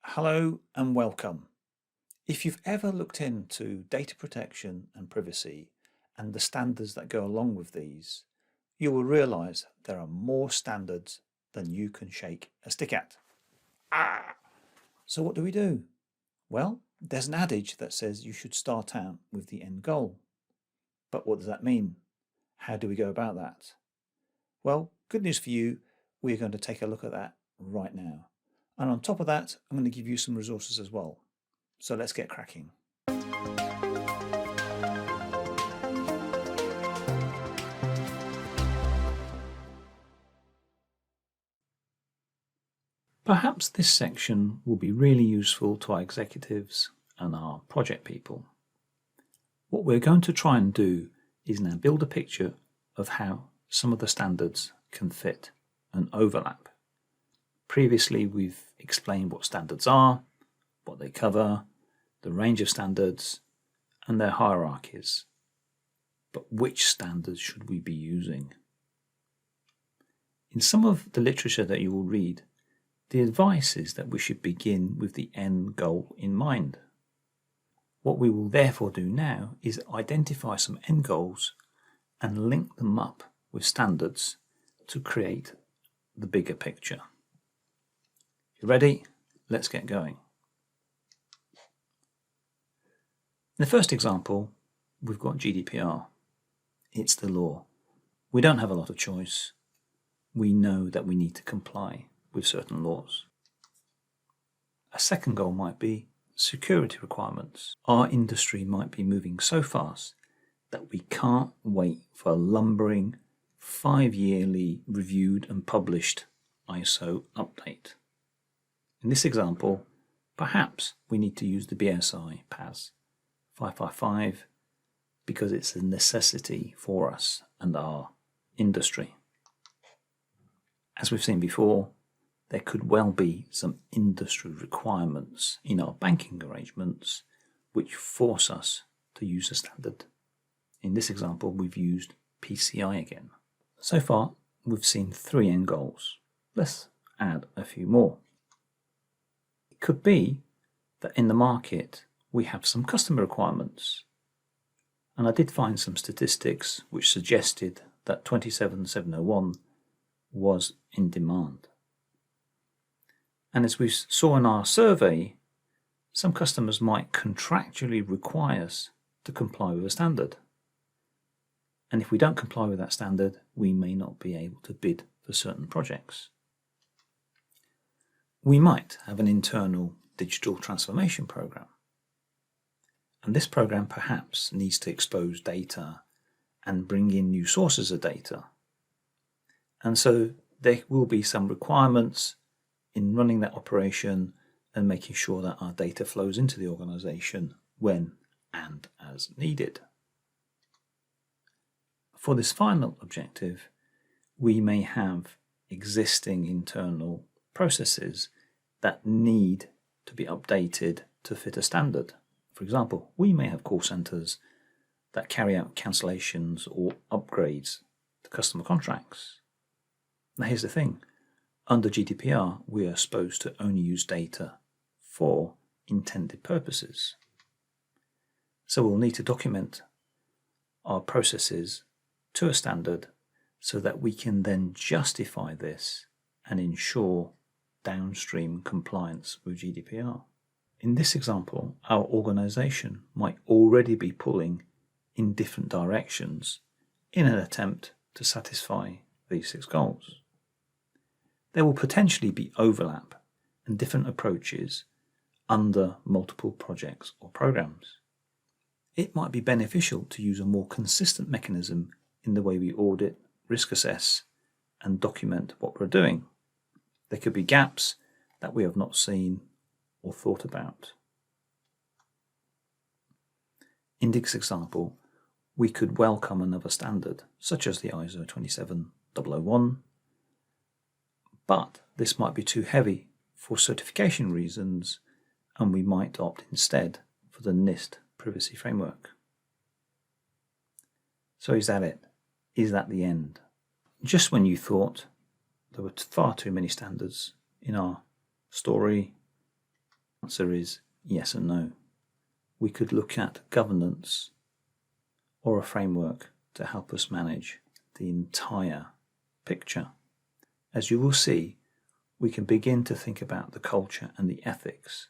Hello and welcome. If you've ever looked into data protection and privacy and the standards that go along with these, you will realize there are more standards than you can shake a stick at. So what do? Well, there's an adage that says you should start out with the end goal. But what does that mean? How do we go about that? Well, good news for you, we're going to take a look at that right now. And on top of that, I'm going to give you some resources as well. So let's get cracking. Perhaps this section will be really useful to our executives and our project people. What we're going to try and do is now build a picture of how some of the standards can fit and overlap. Previously, we've explained what standards are, what they cover, the range of standards, and their hierarchies. But which standards should we be using? In some of the literature that you will read, the advice is that we should begin with the end goal in mind. What we will therefore do now is identify some end goals and link them up with standards to create the bigger picture. You ready? Let's get going. In the first example, we've got GDPR. It's the law. We don't have a lot of choice. We know that we need to comply with certain laws. A second goal might be security requirements. Our industry might be moving so fast that we can't wait for a lumbering 5-yearly reviewed and published ISO update. In this example, perhaps we need to use the BSI PAS 555 because it's a necessity for us and our industry. As we've seen before, there could well be some industry requirements in our banking arrangements which force us to use a standard. In this example, we've used PCI again. So far, we've seen 3 end goals. Let's add a few more. It could be that in the market we have some customer requirements. And I did find some statistics which suggested that 27701 was in demand. And as we saw in our survey, some customers might contractually require us to comply with a standard. And if we don't comply with that standard, we may not be able to bid for certain projects. We might have an internal digital transformation program. And this program perhaps needs to expose data and bring in new sources of data. And so there will be some requirements in running that operation and making sure that our data flows into the organization when and as needed. For this final objective, we may have existing internal processes that need to be updated to fit a standard. For example, we may have call centers that carry out cancellations or upgrades to customer contracts. Now here's the thing, under GDPR we are supposed to only use data for intended purposes. So we'll need to document our processes to a standard so that we can then justify this and ensure downstream compliance with GDPR. In this example, our organization might already be pulling in different directions in an attempt to satisfy these 6 goals. There will potentially be overlap and different approaches under multiple projects or programs. It might be beneficial to use a more consistent mechanism in the way we audit, risk assess, and document what we're doing. There could be gaps that we have not seen or thought about. In this example, we could welcome another standard, such as the ISO 27001, but this might be too heavy for certification reasons, and we might opt instead for the NIST privacy framework. So is that it? Is that the end? Just when you thought there were far too many standards in our story, answer is yes and no. We could look at governance or a framework to help us manage the entire picture. As you will see, we can begin to think about the culture and the ethics,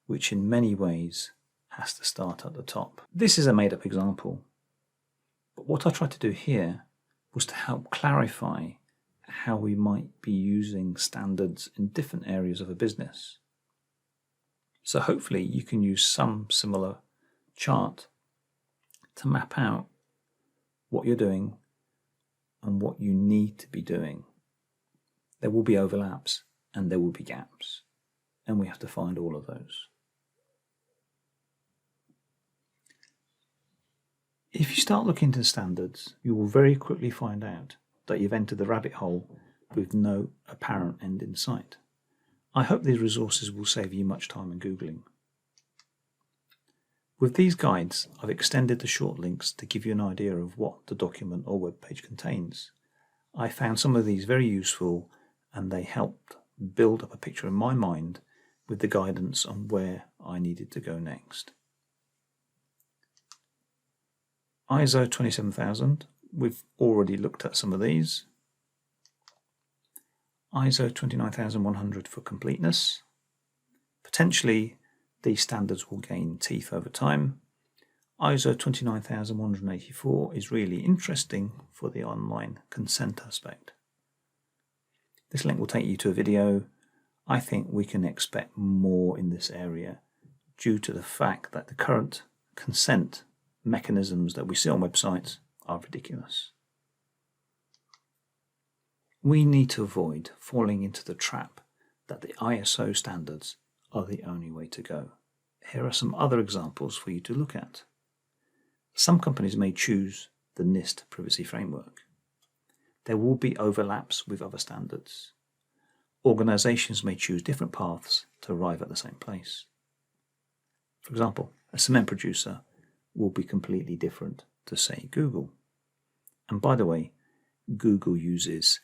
which in many ways has to start at the top. This is a made-up example, but what I tried to do here was to help clarify how we might be using standards in different areas of a business. So hopefully you can use some similar chart to map out what you're doing and what you need to be doing. There will be overlaps and there will be gaps, and we have to find all of those. If you start looking into standards, you will very quickly find out that you've entered the rabbit hole with no apparent end in sight. I hope these resources will save you much time in Googling. With these guides, I've extended the short links to give you an idea of what the document or web page contains. I found some of these very useful, and they helped build up a picture in my mind with the guidance on where I needed to go next. ISO 27000, we've already looked at some of these. ISO 29100 for completeness. Potentially these standards will gain teeth over time. ISO 29184 is really interesting for the online consent aspect. This link will take you to a video. I think we can expect more in this area due to the fact that the current consent mechanisms that we see on websites are ridiculous. We need to avoid falling into the trap that the ISO standards are the only way to go. Here are some other examples for you to look at. Some companies may choose the NIST privacy framework. There will be overlaps with other standards. Organizations may choose different paths to arrive at the same place. For example, a cement producer will be completely different to, say, Google. And by the way, Google uses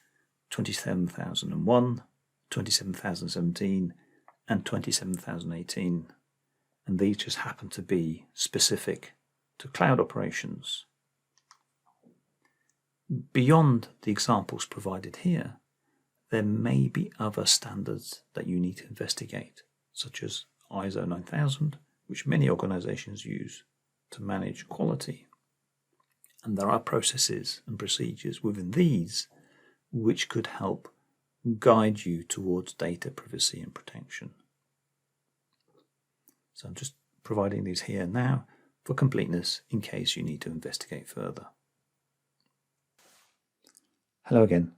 27001, 27017, and 27018, and these just happen to be specific to cloud operations. Beyond the examples provided here, there may be other standards that you need to investigate, such as ISO 9000, which many organizations use to manage quality. And there are processes and procedures within these which could help guide you towards data privacy and protection. So I'm just providing these here now for completeness in case you need to investigate further. Hello again.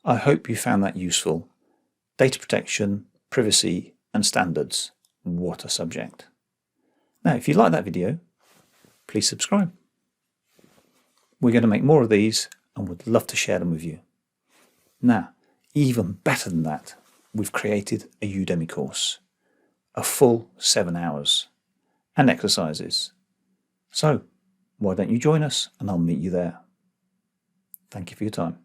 I hope you found that useful. Data protection, privacy, and standards. What a subject. Now, if you like that video, please subscribe. We're going to make more of these and would love to share them with you. Now, even better than that, we've created a Udemy course, a full 7 hours, and exercises. So, why don't you join us and I'll meet you there. Thank you for your time.